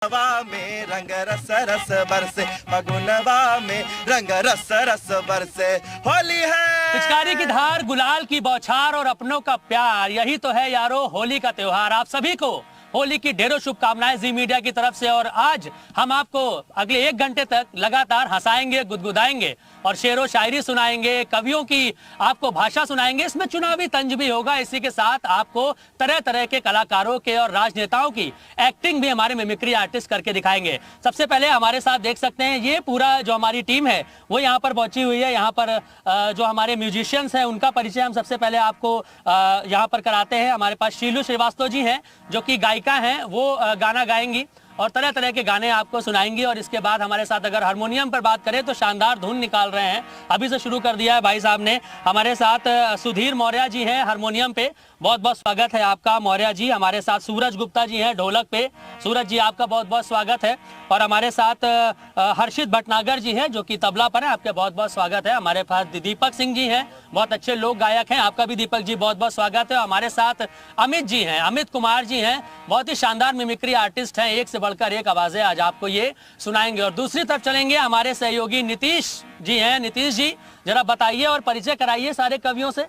फगुनवा में रंग रस रस बरसे, फगुनवा में रंग रस रस बरसे। होली है पिचकारी की धार, गुलाल की बौछार और अपनों का प्यार, यही तो है यारो होली का त्योहार। आप सभी को होली की ढेरों शुभकामनाएं जी मीडिया की तरफ से। और आज हम आपको अगले 1 घंटे तक लगातार हंसाएंगे, गुदगुदाएंगे और शेरो शायरी सुनाएंगे, कवियों की आपको भाषा सुनाएंगे। इसमें चुनावी तंज भी होगा। इसी के साथ आपको तरह तरह के कलाकारों के और राजनेताओं की एक्टिंग भी हमारे मिमिक्री आर्टिस्ट करके दिखाएंगे। सबसे पहले हमारे साथ देख सकते हैं ये पूरा जो हमारी टीम है वो यहाँ पर पहुंची हुई है। यहाँ पर जो हमारे म्यूजिशियंस हैं उनका परिचय हम सबसे पहले आपको यहाँ पर कराते हैं। हमारे पास शीलू श्रीवास्तव जी हैं जो कि गायिका हैं, वो गाना गाएंगी और तरह तरह के गाने आपको सुनाएंगी। और इसके बाद हमारे साथ अगर हारमोनियम पर बात करें तो शानदार धुन निकाल रहे हैं, अभी से शुरू कर दिया है भाई साहब ने। हमारे साथ सुधीर मौर्य जी हैं हारमोनियम पे, बहुत बहुत स्वागत है आपका मौर्य जी। हमारे साथ सूरज गुप्ता जी हैं ढोलक पे, सूरज जी आपका बहुत बहुत स्वागत है। और हमारे साथ हर्षित भटनागर जी हैं जो कि तबला पर है, आपका बहुत बहुत स्वागत है। हमारे पास दीपक सिंह जी हैं, बहुत अच्छे लोक गायक हैं, आपका भी दीपक जी बहुत बहुत स्वागत है। हमारे साथ अमित जी हैं, अमित कुमार जी हैं, बहुत ही शानदार मिमिक्री आर्टिस्ट हैं, एक से बढ़कर एक आवाजें आज आपको ये सुनाएंगे। और दूसरी तरफ चलेंगे हमारे सहयोगी नीतीश जी हैं। नीतीश जी जरा बताइए और परिचय कराइए सारे कवियों से।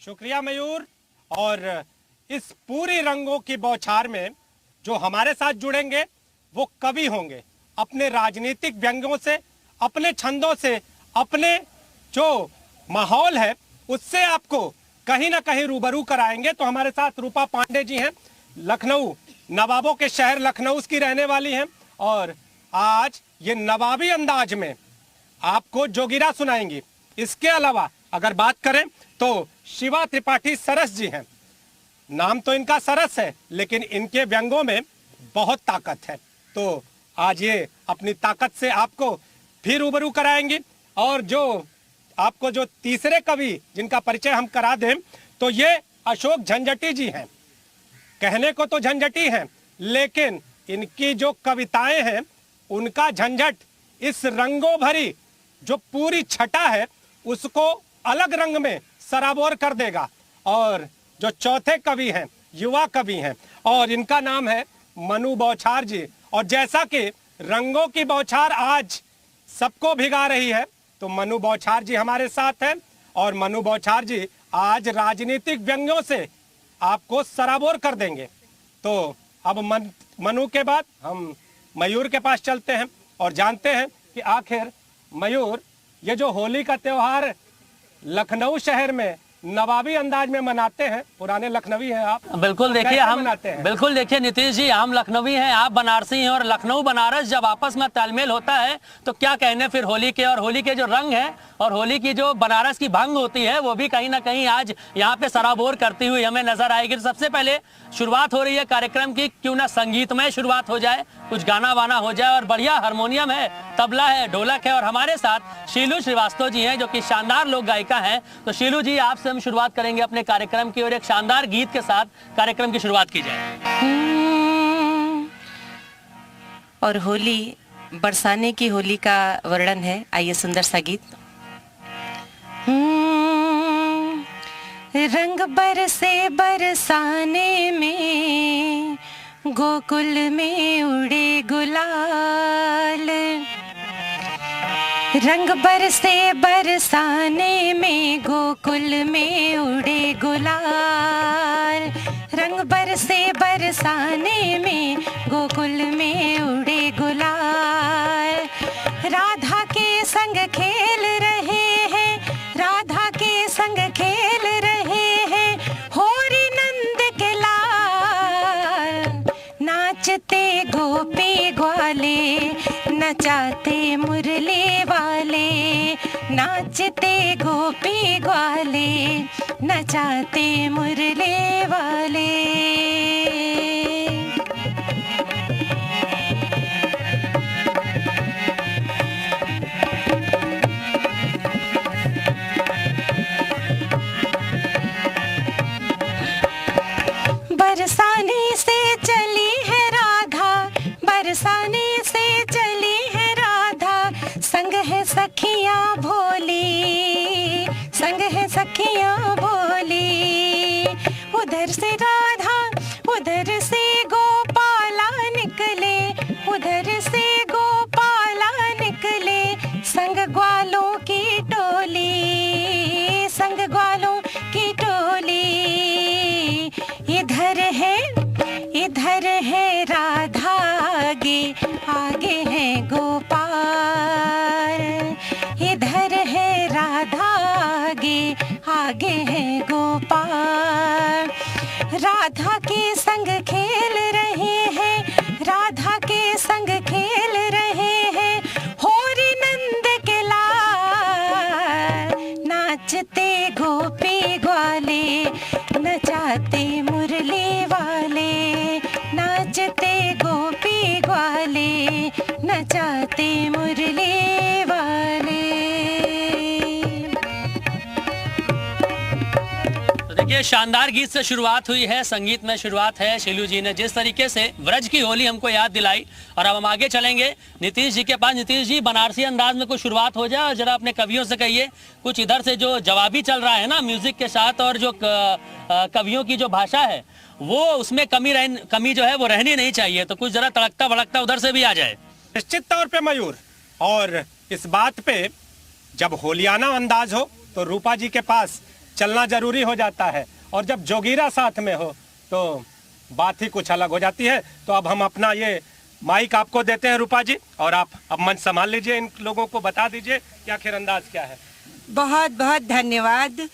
शुक्रिया मयूर। और इस पूरी रंगों की बौछार में जो हमारे साथ जुड़ेंगे वो कवि होंगे, अपने राजनीतिक व्यंग्यों से, अपने छंदों से, अपने जो माहौल है उससे आपको कहीं ना कहीं रूबरू कराएंगे। तो हमारे साथ रूपा पांडे जी हैं, लखनऊ, नवाबों के शहर लखनऊ की रहने वाली हैं और आज ये नवाबी अंदाज में आपको जोगिरा सुनाएंगी। इसके अलावा अगर बात करें तो शिवा त्रिपाठी सरस जी हैं। नाम तो इनका सरस है लेकिन इनके व्यंगों में बहुत ताकत है। तो आज ये अपनी ताकत से आपको फिर रूबरू कराएंगी। और जो आपको जो तीसरे कवि जिनका परिचय हम करा दें तो ये अशोक झंझटी जी हैं। कहने को तो झंझटी हैं लेकिन इनकी जो कविताएं हैं उनका झंझट इस रंगों भरी जो पूरी छटा है उसको अलग रंग में सराबोर कर देगा। और जो चौथे कवि हैं, युवा कवि हैं और इनका नाम है मनु बौछार जी। और जैसा कि रंगों की बौछार आज सबको भिगा रही है तो मनु बौछार जी हमारे साथ हैं। और मनु बौछार जी आज राजनीतिक व्यंग्यों से आपको सराबोर कर देंगे। तो अब मनु के बाद हम मयूर के पास चलते हैं और जानते हैं कि आखिर मयूर ये जो होली का त्योहार लखनऊ शहर में नवाबी अंदाज में मनाते हैं, पुराने लखनवी हैं आप, बिल्कुल देखिए हम बिल्कुल देखिए नीतीश जी, हम लखनवी हैं, आप बनारसी हैं और लखनऊ बनारस जब आपस में तालमेल होता है तो क्या कहने फिर होली के। और होली के जो रंग हैं और होली की जो बनारस की भंग होती है वो भी कहीं ना कहीं आज यहाँ पे सराबोर करती हुई हमें नजर आएगी। तो सबसे पहले शुरुआत हो रही है कार्यक्रम की, क्यों ना संगीतमय शुरुआत हो जाए, कुछ गाना वाना हो जाए। और बढ़िया हारमोनियम है, तबला है, ढोलक है और हमारे साथ शीलू श्रीवास्तव जी हैं जो कि शानदार लोक गायिका हैं। तो शीलू जी आपसे हम शुरुआत करेंगे अपने कार्यक्रम की और एक शानदार गीत के साथ कार्यक्रम की शुरुआत की जाए। और होली बरसाने की होली का वर्णन है, आइए सुंदर सा गीत। रंग बरसे बरसाने में गोकुल में उड़े गुलाल, रंग बरसे बरसाने में गोकुल में उड़े गुलाल, रंग बरसे बरसाने में गोकुल में उड़े गुलाल। राधा के संग खेल रहे हैं, राधा के संग खेल रहे हैं होरी नंद के लाल। नाचते गोपी ग्वाले, नचाते मुरली वाले, नाचते गोपी ग्वाले, नचाते मुरली वाले। बरसाने से चली है राधा, बरसाने से चली है राधा, संग है सखियां भोली, संग है सखियां भोली। उधर से राधा उधर से गोपाला निकले, आगे आगे है गोपाल, इधर है राधा आगे आगे है गोपाल। राधा के संग खेल रहे हैं, राधा के संग खेल रहे हैं होरी नंद के लाल। नाचते गोपी ग्वाले, नचाते मुरली वाले, नाचते गोपी ग्वाले, नचाते मुरली वाले। देखिए, शानदार गीत से शुरुआत हुई है, संगीत में शुरुआत है। शीलू जी ने जिस तरीके से व्रज की होली हमको याद दिलाई, और अब हम आगे चलेंगे नीतीश जी के पास। नीतीश जी, बनारसी अंदाज में कुछ शुरुआत हो जाए और जरा अपने कवियों से कहिए कुछ इधर से जो जवाबी चल रहा है ना म्यूजिक के साथ, और जो कवियों की जो भाषा है वो उसमें कमी जो है वो रहनी नहीं चाहिए, तो कुछ जरा तड़कता भड़कता उधर से भी आ जाए। निश्चित तौर पे मयूर, और इस बात पे जब होलियाना अंदाज हो तो रूपा जी के पास चलना जरूरी हो जाता है, और जब जोगीरा साथ में हो तो बात ही कुछ अलग हो जाती है। तो अब हम अपना ये माइक आपको देते हैं रूपा जी, और आप अब मंच संभाल लीजिए, इन लोगों को बता दीजिए कि आखिर अंदाज क्या है। बहुत बहुत धन्यवाद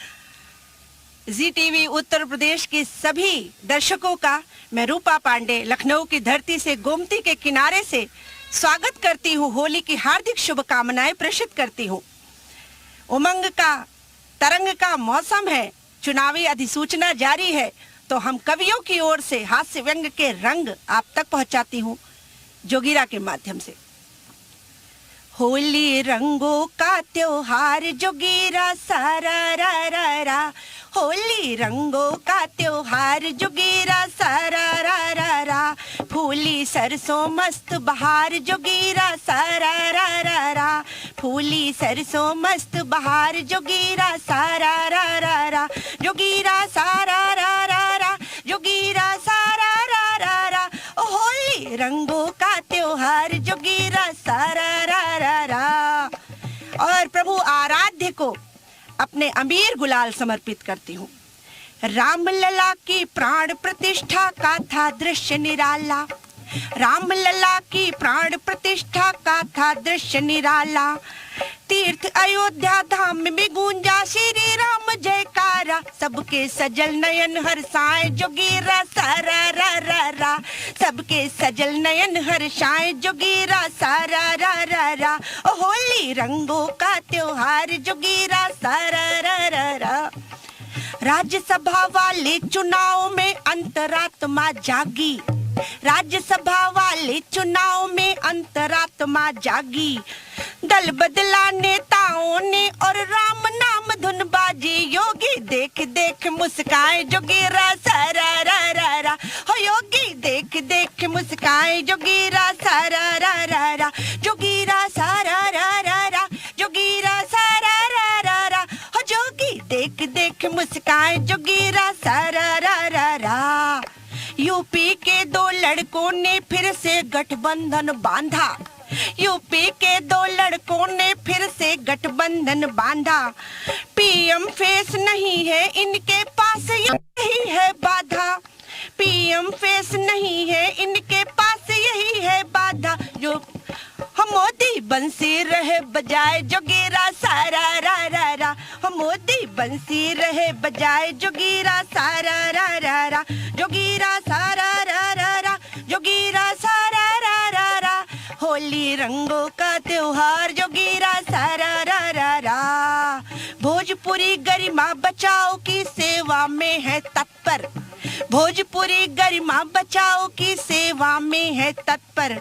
जी टीवी उत्तर प्रदेश के सभी दर्शकों का। मैं रूपा पांडे लखनऊ की धरती से गोमती के किनारे से स्वागत करती हूँ, होली की हार्दिक शुभकामनाएं प्रेषित करती हूँ। उमंग का तरंग का मौसम है, चुनावी अधिसूचना जारी है, तो हम कवियों की ओर से हास्य व्यंग के रंग आप तक पहुंचाती हूँ जोगीरा के माध्यम से। होली रंगों का त्योहार जोगीरा सारा रा रा रा, होली रंगों का त्योहार जोगीरा सारा रा रा रा। फूली सरसों मस्त बहार जोगीरा सारा रा रा रा, फूली सरसों मस्त बहार जोगीरा सारा रा रा रा। जोगीरा सारा रा रा रा, जोगीरा सारा रा रा रा। होली रंगों का त्योहार जोगीरा सारा रा रा रा। और प्रभु आराध्य को अपने अमीर गुलाल समर्पित करती हूँ। राम लला की प्राण प्रतिष्ठा का था दृश्य निराला, राम लला की प्राण प्रतिष्ठा का था दृश्य निराला। तीर्थ अयोध्या धाम में गूंजा श्री राम जयकारा, सबके सजल नयन हर्षाए जोगीरा सारा रा रा रा, सबके सजल नयन हर्षाए जोगीरा सारा रा रा रा। होली रंगों का त्योहार जोगीरा सारा रा रा रा। राज्यसभा वाले चुनाव में अंतरात्मा जागी, राज्यसभा वाले चुनाव में अंतरात्मा जागी। दल बदला नेताओं ने और राम नाम धुन बाजी, योगी देख देख मुस्काए जोगीरा सारा रा रा रा। हो योगी देख देख मुस्काए जोगीरा सारा रा रा रा, जोगीरा सारा रा रा रा, जोगीरा सारा रा रा रा। हो जोगी देख देख मुस्काए जोगीरा सारा रा रा रा। यूपी के दो लड़कों ने फिर से गठबंधन बांधा, यूपी के दो लड़कों ने फिर से गठबंधन बांधा। पीएम फेस नहीं है इनके पास, यही है बाधा, पीएम फेस नहीं है इनके पास, यही है बाधा। जो हम मोदी बंसी रहे बजाए जोगीरा सारा रा रा रा, हम मोदी बंसी रहे बजाए जोगीरा सारा रा रा रा, जोगीरा सारा रा रा रा, जोगीरा सारा रा रा रा। होली रंगों का त्योहार जोगीरा सारा रा रा रा। भोजपुरी गरिमा बचाओ की सेवा में है तत्पर, भोजपुरी गरिमा बचाओ की सेवा में है तत्पर।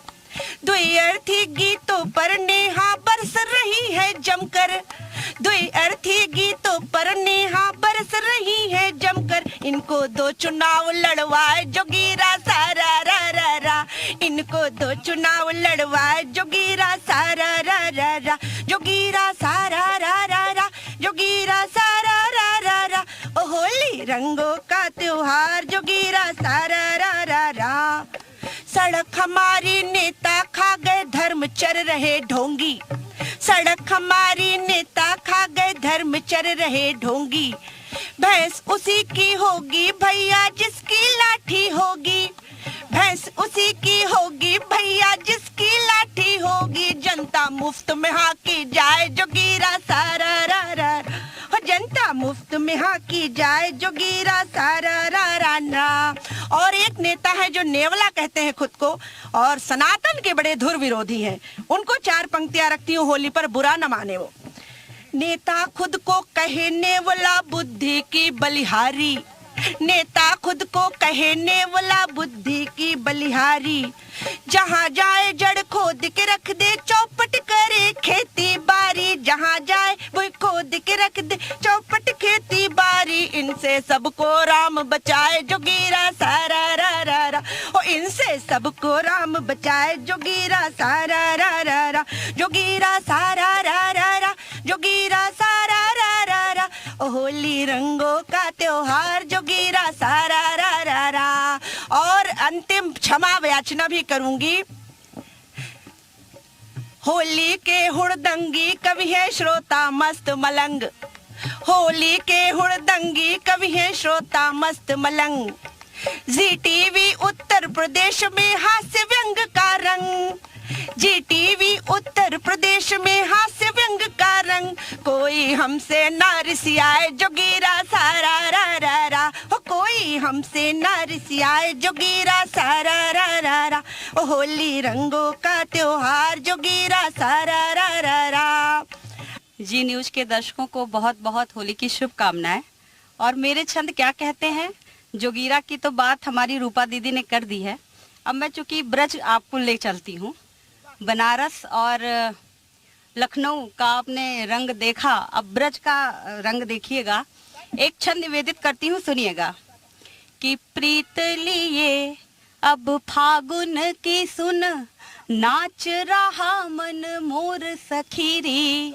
द्व्यर्थी गीतों पर नेहा बरस रही है जमकर, द्व्यर्थी गीतों पर नेहा बरस रही है जमकर। इनको दो चुनाव लड़वाए जोगीरा सारा रा रा रा, इनको दो चुनाव लड़वाए जोगीरा सारा रा रा रा, जोगीरा सारा रा रा रा, जोगीरा सारा रा रा रा। ओ होली रंगों का त्योहार जोगीरा सारा रा रा रा। सड़क हमारी नेता खा गए धर्म चर रहे ढोंगी, सड़क हमारी नेता खा गए धर्म चर रहे ढोंगी। भैंस उसी की होगी भैया जिसकी लाठी होगी, भैंस उसी की होगी भैया मुफ्त में हाकी जाए जोगीरा सारा रा रा, हो जनता मुफ्त में हाकी जाए जोगीरा सारा रा रा ना। और एक नेता है जो नेवला कहते हैं खुद को और सनातन के बड़े धुर विरोधी हैं, उनको 4 पंक्तियां रखती हूँ, होली पर बुरा न माने वो। नेता खुद को कहे नेवला बुद्धि की बलिहारी, नेता खुद को कहे नेवला बुद्धि की बलिहारी, जहाँ जाए जड़ खोद के रख दे चौपट करे खेती बारी, जहाँ जाए वो खोद के रख दे चौपट खेती बारी, इनसे सबको राम बचाए जोगीरा सारा रा रा रा, ओ इनसे सबको राम बचाए जोगीरा सारा रा रा रा, जोगीरा सारा रा रा रा, जोगीरा सारा रा रा रा, ओ होली रंगों का त्योहार जोगीरा सारा रा रा रा। और अंतिम क्षमा याचना भी करूंगी। होली के हुड़दंगी कवि है श्रोता मस्त मलंग, होली के हुड़दंगी कवि है श्रोता मस्त मलंग, जी टीवी उत्तर प्रदेश में हास्य व्यंग का रंग, जी टीवी उत्तर प्रदेश में हास्य व्यंग का रंग, कोई हमसे ना रिसियाए जोगीरा सारा रा रा रा, हो कोई हमसे ना रिसियाए जोगीरा सारा रा रा रा, ओ होली रंगों का त्योहार जोगीरा सारा रा रा रा। जी न्यूज के दर्शकों को बहुत बहुत होली की शुभकामनाएं। और मेरे छंद क्या कहते हैं, जोगीरा की तो बात हमारी रूपा दीदी ने कर दी है। अब मैं चूंकि ब्रज आपको ले चलती हूँ, बनारस और लखनऊ का आपने रंग देखा, अब ब्रज का रंग देखिएगा। एक छंद निवेदित करती हूँ, सुनिएगा कि प्रीत लिए अब फागुन की सुन, नाच रहा मन मोर सखीरी,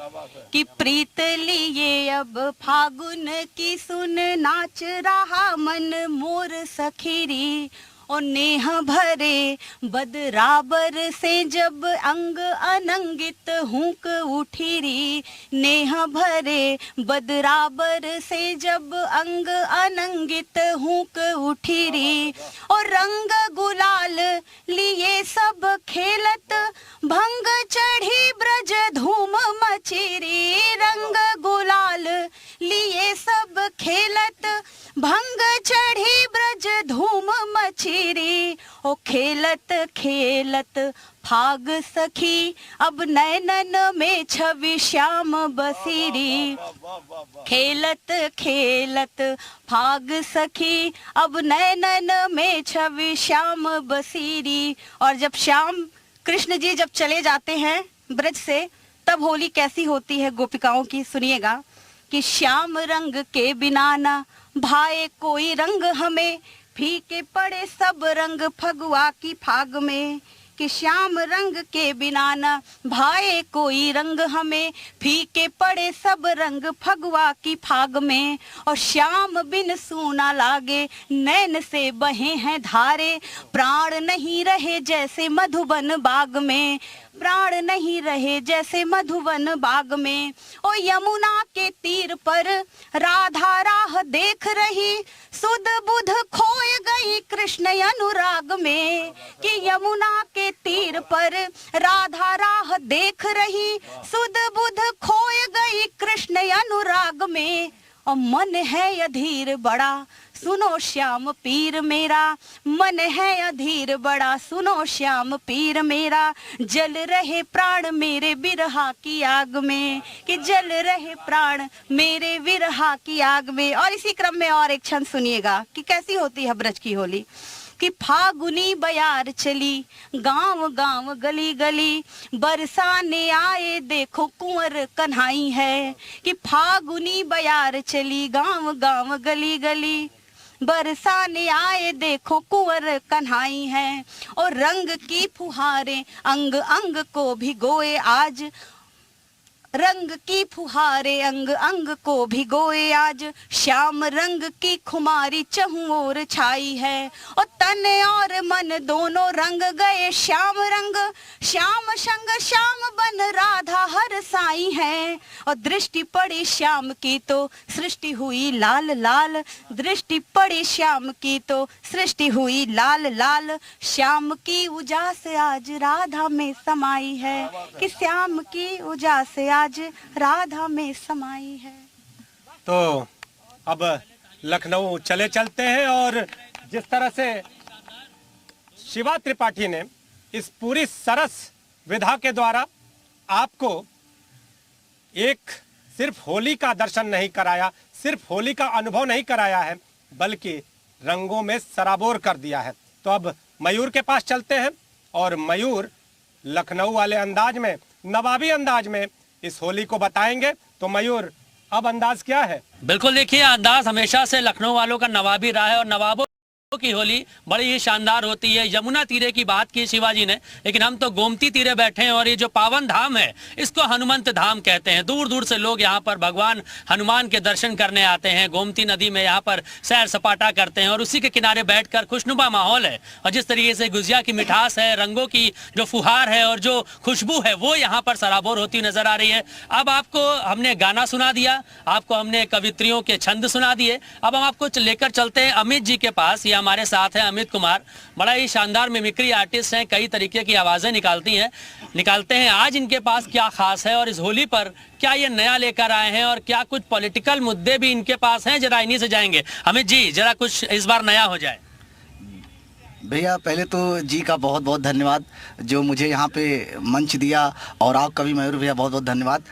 कि प्रीत लिए अब फागुन की सुन, नाच रहा मन मोर सखीरी, और नेह भरे बदराबर से जब अंग अनंगित हुक उठी री, नेह भरे बदराबर से जब अंग अनंगित हुक उठी री, और रंग गुलाल लिए सब खेलत भंग चढ़ी ब्रज धूम मचीरी, रंग गुलाल लिए सब खेलत भंग चढ़ी ब्रज धूम मचीरी, ओ खेलत खेलत फाग सखी अब नैनन में छवि श्याम बसीरी, खेलत खेलत फाग सखी अब नैनन में छवि श्याम बसीरी। और जब श्याम कृष्ण जी जब चले जाते हैं ब्रज से, तब होली कैसी होती है गोपिकाओं की, सुनिएगा कि श्याम रंग के बिना ना भाए कोई रंग हमें, फीके पड़े सब रंग फगुआ की फाग में, कि श्याम रंग के बिना न भाए कोई रंग हमें, फीके पड़े सब रंग फगुआ की फाग में, और श्याम बिन सूना लागे नैन से बहे हैं धारे, प्राण नहीं रहे जैसे मधुबन बाग में, प्राण नहीं रहे जैसे मधुबन बाग में। ओ यमुना के तीर पर राधा राह देख रही, सुध बुध खोए गई कृष्ण अनुराग में, कि यमुना के तीर पर राधा राह देख रही, सुध बुध खोए गई कृष्ण अनुराग में। और मन है अधीर बड़ा सुनो श्याम पीर मेरा, मन है अधीर बड़ा सुनो श्याम पीर मेरा, जल रहे प्राण मेरे बिरहा की आग में, कि जल रहे प्राण मेरे विरहा की आग में। और इसी क्रम में और एक छंद सुनिएगा कि कैसी होती है ब्रज की होली, कि फागुनी बयार चली गांव गांव गली गली, बरसाने आए देखो कुंवर कन्हाई है, कि फागुनी बयार चली गांव गांव गली गली, बरसाने आए देखो कुंवर कन्हाई है, और रंग की फुहारें अंग अंग को भिगोए आज, रंग की फुहारे अंग अंग को भिगोए आज, श्याम रंग की खुमारी चहुं ओर छाई है, और तन और मन दोनों रंग गए श्याम रंग, श्याम संग श्याम बन राधा हर साई है, और दृष्टि पड़ी श्याम की तो सृष्टि हुई लाल लाल, दृष्टि पड़ी श्याम की तो सृष्टि हुई लाल लाल, श्याम की उजास आज राधा में समाई है, कि श्याम की उजास आज राधा में समाई है। तो अब लखनऊ चलते हैं, और जिस तरह से शिवा त्रिपाठी ने इस पूरी सरस विधा के द्वारा आपको एक सिर्फ होली का दर्शन नहीं कराया, सिर्फ होली का अनुभव नहीं कराया है, बल्कि रंगों में सराबोर कर दिया है। तो अब मयूर के पास चलते हैं, और मयूर लखनऊ वाले अंदाज में, नवाबी अंदाज में इस होली को बताएंगे। तो मयूर, अब अंदाज क्या है? बिल्कुल, देखिए अंदाज हमेशा से लखनऊ वालों का नवाबी रहा है, और नवाबों की होली बड़ी ही शानदार होती है। यमुना तीरे की बात की शिवाजी ने, लेकिन हम तो गोमती तीरे बैठे हैं, और ये जो पावन धाम है इसको हनुमंत धाम कहते हैं। दूर दूर से लोग यहाँ पर भगवान हनुमान के दर्शन करने आते हैं, गोमती नदी में यहाँ पर सैर सपाटा करते हैं, और उसी के किनारे बैठकर खुशनुमा माहौल है। और जिस तरीके से गुजिया की मिठास है, रंगों की जो फुहार है और जो खुशबू है, वो यहाँ पर सराबोर होती नजर आ रही है। अब आपको हमने गाना सुना दिया, आपको हमने कवित्रियों के छंद सुना दिए, अब हम आपको लेकर चलते हैं अमित जी के पास। ये हमारे साथ हैं अमित कुमार, बड़ा ही शानदार मिमिक्री आर्टिस्ट हैं, कई तरीके की आवाजें निकालते हैं। आज इनके पास क्या खास है, और इस होली पर क्या ये नया लेकर आए हैं, और क्या कुछ पॉलिटिकल मुद्दे भी इनके पास हैं, जरा इन्हीं से जाएंगे। अमित जी, जरा कुछ इस बार नया हो जाए। भैया पहले तो जी का बहुत बहुत धन्यवाद जो मुझे यहाँ पे मंच दिया, और आपका भी मयूर भैया बहुत बहुत धन्यवाद।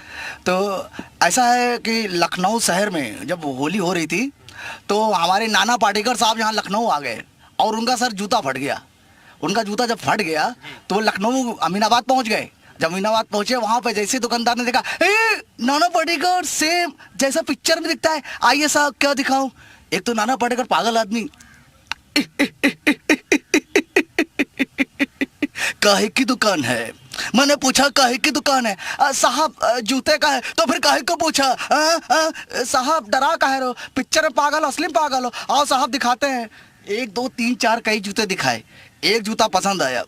तो ऐसा है कि लखनऊ शहर में जब होली हो रही थी, तो हमारे नाना पाटेकर साहब यहाँ लखनऊ आ गए, और उनका सर जूता फट गया। उनका जूता जब फट गया तो वो लखनऊ अमीनाबाद पहुँच गए। जब अमीनाबाद पहुँचे, वहाँ पे जैसे दुकानदार ने देखा, नाना पाटेकर सेम जैसा पिक्चर में दिखता है, आइए साहब क्या दिखाऊं। एक तो नाना पाटेकर पागल आदमी, काहे की दुकान है? मैंने पूछा काहे की दुकान है? साहब जूते का है। तो फिर काहे को पूछा? साहब डरा काहे रहो? पिक्चर में पागल, असली में पागल हो। आओ साहब दिखाते हैं। 1 2 3 4 कई जूते दिखाए, एक जूता पसंद आया।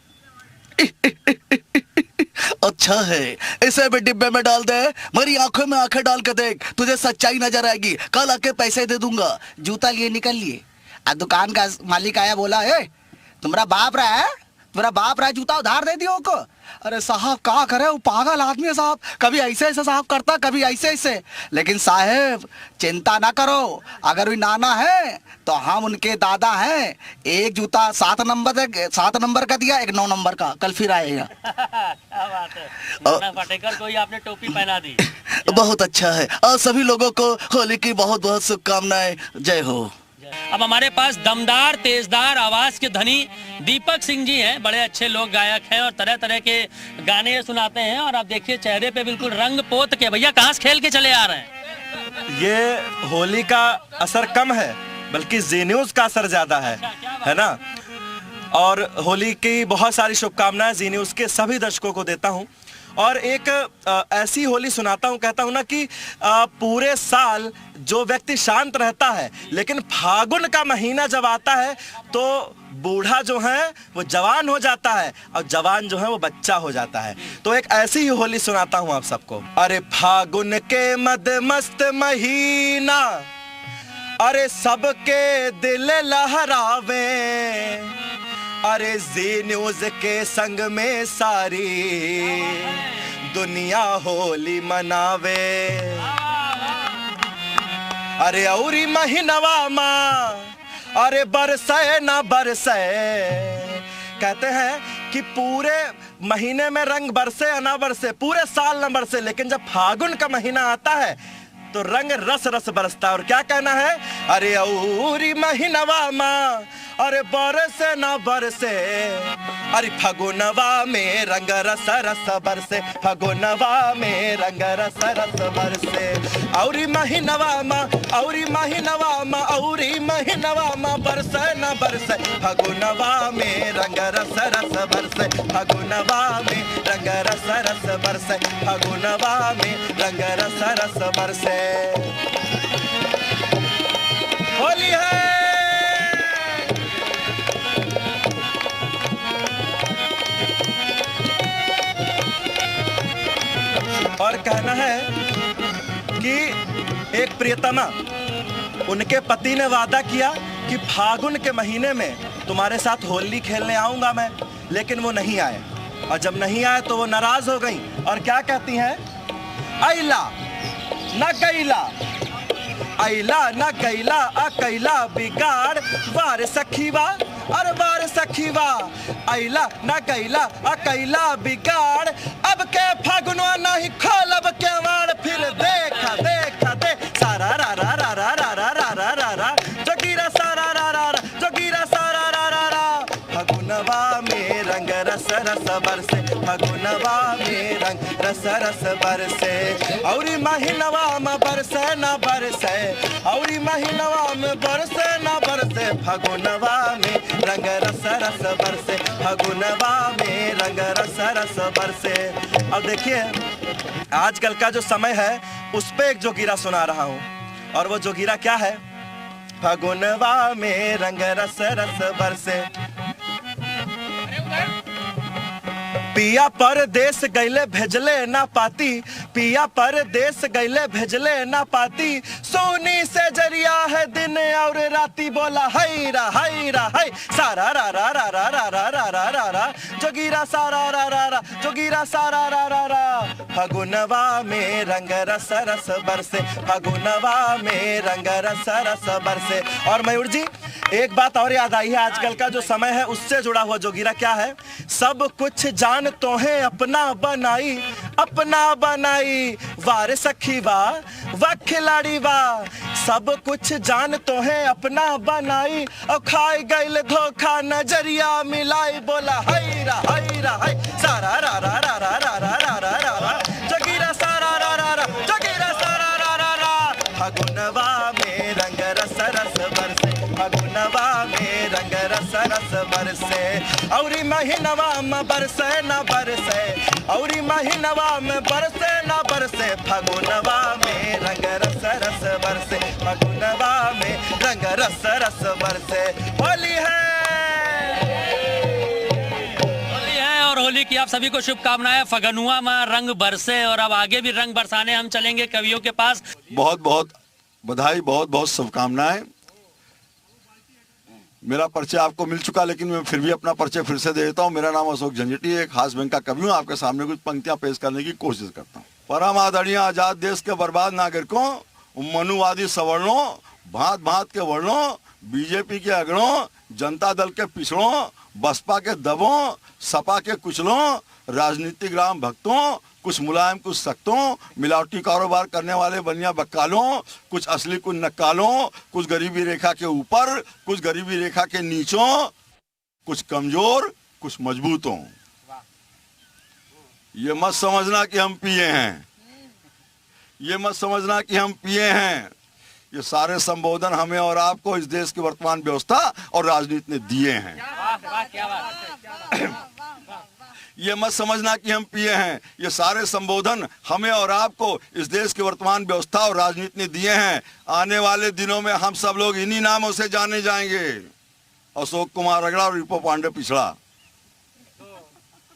अच्छा है, इसे भी डिब्बे में डाल दे, मेरी आंखों में आंखें डाल के देख, तुझे सच्चाई नजर आएगी, कल आके पैसे दे दूंगा। जूता लिए निकल लिए। दुकान का मालिक आया, बोला, तुम्हारा बाप रहा है, तुम्हारा बाप रहा है, जूता उधार दे दियो को। अरे साहब क्या करे, वो पागल आदमी है साहब, कभी ऐसे ऐसे साहब करता, कभी ऐसे ऐसे। लेकिन साहब चिंता ना करो, अगर भी नाना है तो हम उनके दादा हैं। एक जूता 7 नंबर का दिया, एक 9 नंबर का, कल फिर आएगा। क्या बात है, नाना पाटेकर को ही आपने टोपी पहना दी। बहुत अच्छा है, और सभी लोगों को होली की बहुत बहुत शुभकामनाएं। जय हो। अब हमारे पास दमदार तेजदार आवाज के धनी दीपक सिंह जी हैं, बड़े अच्छे लोग गायक हैं, और तरह तरह के गाने सुनाते हैं। और आप देखिए चेहरे पे बिल्कुल रंग पोत के, भैया कहाँ से खेल के चले आ रहे हैं? ये होली का असर कम है, बल्कि जी न्यूज का असर ज्यादा है ना। और होली की बहुत सारी शुभकामनाएं जी न्यूज के सभी दर्शकों को देता हूं, और एक ऐसी होली सुनाता हूं, कहता हूं ना कि पूरे साल जो व्यक्ति शांत रहता है, लेकिन फागुन का महीना जब आता है तो बूढ़ा जो है वो जवान हो जाता है, और जवान जो है वो बच्चा हो जाता है। तो एक ऐसी ही होली सुनाता हूं आप सबको। अरे फागुन के मद मस्त महीना, अरे सबके दिल लहरावे, अरे जी न्यूज के संग में सारी दुनिया होली मनावे। अरे औरी महीनवा माँ, अरे बरसे ना बरसे। कहते हैं कि पूरे महीने में रंग बरसे या ना बरसे, पूरे साल न बरसे, लेकिन जब फागुन का महीना आता है तो रंग रस रस बरसता है। और क्या कहना है? अरे औरी महीनवा माँ, अरे बरसे ना बरसे, अरे फगुनवा में रंग रस रस बरसे, फगुनवा में रंग रस रस बरसे। औरी महीनवा माँ, औरी महीनवा माँ, औरी महीनवा माँ, बरसे न बरसे, फगुनवा में रंग रस रस बरसे, फगुनवा में रंग रस रस बरसे फगुनवा में रंग रस रस बरसे। होली है। और कहना है कि एक प्रियतमा, उनके पति ने वादा किया कि फागुन के महीने में तुम्हारे साथ होली खेलने आऊंगा मैं, लेकिन वो नहीं आए। और जब नहीं आए तो वो नाराज हो गई और क्या कहती हैं? आइला न गैला, आइला न गैला अकैला बिगाड़ वार सखीवा, अरे वार सखीवा, आइला न गैला अकैला बिगाड़, अब के फागुनवा नहीं खोलब के वाड़, फिर देखा देखा दे सारा रा रा रा रा रा रा रा रा रा रा, जोगीरा सारा रा रा रा, जोगीरा सारा रा रा रा, फगुनवा में रंग रस रस बरसे, फगुनवा में रंग रस रस बरसे, औरी महीनवा में बरसे न बरसे, औरी महीनवा में बरसे न बरसे, फगुनवा में रंग रस रस बरसे, फगुनवा में रंग रस रस बरसे। अब देखिए आजकल का जो समय है उस पे एक जोगीरा सुना रहा हूँ, और वो जोगीरा क्या है? फगुनवा में रंग रस रस बरसे, पिया परदेस गैले भेजले ना पाती, पिया परदेस गैले भेजले ना पाती, सोनी से जरिया है दिन और राती, बोला हाय रा हाय रा हाय, सारा रा रा रा रा रा रा रा रा रा रा, जोगीरा सारा रा रा रा, जोगीरा सारा रा रा रा, फगुनवा में रंग रस रस बरसे, फगुनवा में रंग रस रस बरसे। और मयूर जी एक बात और याद आई है, आजकल का जो समय है उससे जुड़ा हुआ जोगीरा क्या है? सब कुछ जान तो है अपना बनाई, अपना बनाई, वार सखी वाह वाह खिलाड़ी वाह, सब कुछ जान तो है अपना बनाई, और खाई गईल धोखा नजरिया मिलाई, बोला हाय रा हाय रा हाय, सारा रा रा रा रा रा रा रा रा रा रा, जोगीरा सारा रा रा रा, जोगीरा सारा रा रा रा, फगुनवा में रंग रस रस बरसे, फगुनवा में रंग रस रस बरसे, औरी महीनवा में बरसे न बरसे, औरी महीनवा में बरसे न बरसे, फगुनवा में रंग रस रस बरसे, फगुनवा में रंग रस रस बरसे। होली है। होली है और होली की आप सभी को शुभकामनाएं। फगुनवा में रंग बरसे, और अब आगे भी रंग बरसाने हम चलेंगे कवियों के पास। बहुत बहुत बधाई, बहुत बहुत शुभकामनाएं। मेरा परिचय आपको मिल चुका, लेकिन मैं फिर भी अपना परिचय फिर से दे देता हूँ। मेरा नाम अशोक झंझटी है, एक खास बैंक का कवि हूँ। आपके सामने कुछ पंक्तियां पेश करने की कोशिश करता हूँ। परम आदरणीय आजाद देश के बर्बाद नागरिकों, मनुवादी सवर्णों, भांत भांत के वर्णों, बीजेपी के अगड़ों, जनता दल के पिछड़ों, बसपा के दबों, सपा के कुचलों, राजनीतिक राम भक्तों, कुछ मुलायम कुछ सख्तों, मिलावटी कारोबार करने वाले बनिया बक्कालों, कुछ असली कुछ नक्कालों, कुछ गरीबी रेखा के ऊपर, कुछ गरीबी रेखा के नीचों, कुछ कमजोर कुछ मजबूतों। ये मत समझना कि हम पिए हैं, ये मत समझना कि हम पिए हैं। ये सारे संबोधन हमें और आपको इस देश की वर्तमान व्यवस्था और राजनीति ने दिए हैं। ये मत समझना कि हम पिए हैं। ये सारे संबोधन हमें और आपको इस देश की वर्तमान व्यवस्था और राजनीति ने दिए हैं। आने वाले दिनों में हम सब लोग इन्हीं नामों से जाने जाएंगे, अशोक कुमार अगड़ा और रिपो पांडे पिछड़ा।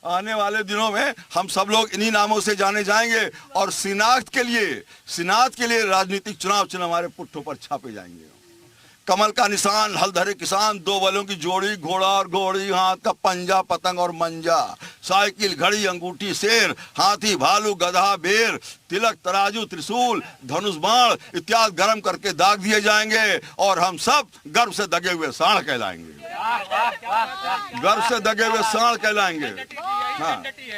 आने वाले दिनों में हम सब लोग इन्हीं नामों से जाने जाएंगे, और शिनाख्त के लिए राजनीतिक चुनाव चिन्ह हमारे पुट्ठों पर छापे जाएंगे। कमल का निशान, हल धरे किसान, दो बलों की जोड़ी, घोड़ा और घोड़ी, हाथ का पंजा, पतंग और मंजा, साइकिल, घड़ी, अंगूठी, शेर, हाथी, भालू, गधा, बेर, तिलक, तराजू, त्रिशूल, धनुष, बाण इत्यादि गर्म करके दाग दिए जाएंगे, और हम सब गर्व से दगे हुए सांड कहलाएंगे। गर्व से दगे हुए सांड कहलाएंगे।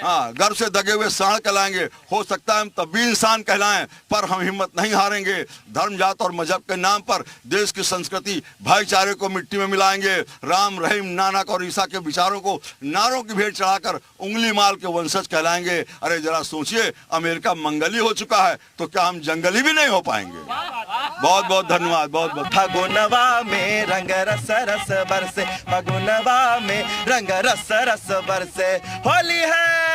हाँ, गर्व से दगे हुए सांड कहलाएंगे। हो सकता है हम तब भी इंसान कहलाएं, पर हम हिम्मत नहीं हारेंगे। धर्म, जात और मजहब के नाम पर देश की संस्कृति, भाईचारे को मिट्टी में मिलाएंगे। राम, रहीम, नानक और ईसा के विचारों को नारों की भेंट चढ़ाकर उंगली माल के वंशज कहलाएंगे। अरे जरा सोचिए, अमेरिका मंगली हो चुका है, तो क्या हम जंगली भी नहीं हो पाएंगे? बहुत बहुत धन्यवाद। बहुत बहुत। फगुनवा में रंग रस रस बरसे, फगुनवा में रंग रस रस बरसे। होली है।